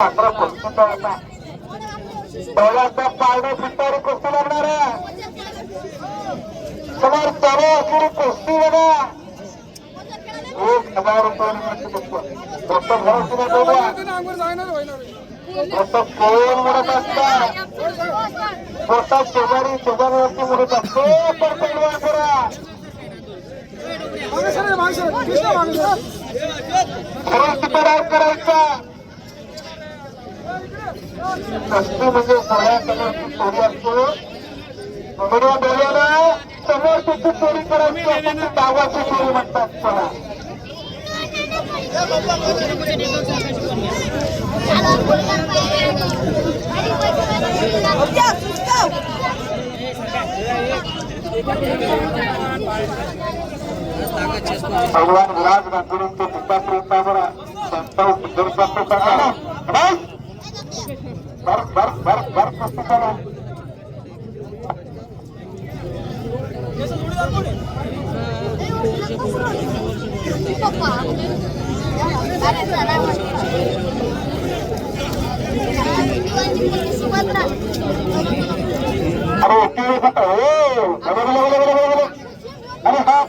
पारडे फिटारी कुस्ती लागणार आहे समोर चालू असलेली कुस्ती बघा 1000 रुपये म्हणत असतात मोठा शेजारीवरती म्हणत असतो पण पैलवान करा करायचा कुस्ती म्हणजे सोळ्या कलरची चोरी असतो उघड्या डोळ्याला समोर तिची चोरी करायची असते ती डावाची चोरी म्हणतात सोळा भगवान विराज गांधींचे पिता प्रेमतावर संताव सुंदर भर पुस्तकाला अरे अरे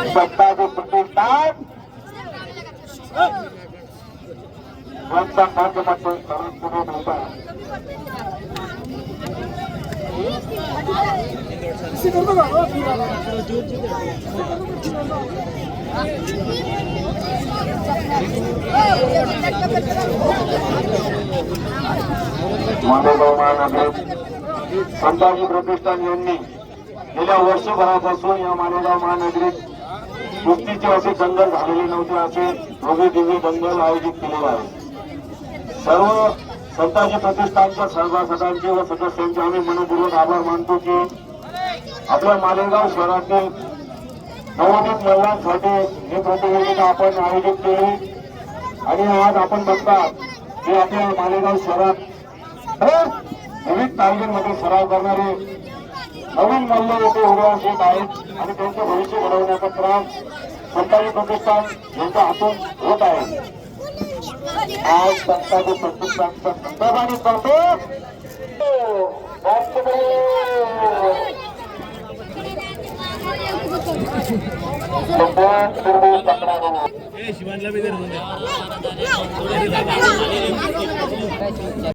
सत्ताचे प्रतिष्ठान माध्यमातून तरुण पुणे नव्हता मालेगाव महानगरीत संताजी प्रतिष्ठान यांनी गेल्या वर्षभरापासून या मालेगाव महानगरीत कुस्तीचे असे दंगल झालेले नव्हते असे भव्य दिव्य दंगल आयोजित केलेले आहे सर्व संताजी प्रतिष्ठानच्या सभासदांचे व सदस्यांचे आम्ही मनपूर्वक आभार मानतो की आपल्या मालेगाव शहरातील नवोदित महिलांसाठी ही प्रतियोगिता आपण आयोजित केली आणि आज आपण बघतात की आपल्या मालेगाव शहरात विविध तालुक्यांमध्ये सराव करणारे नवीन मल्ल येथे उदयास येत आहेत आणि त्यांचे भविष्य घडवण्याचा प्रयास संताजी प्रतिष्ठान यांच्या हातून होत आहे आज संताजी प्रतिष्ठानचा संदर्भाने करतो शिवानला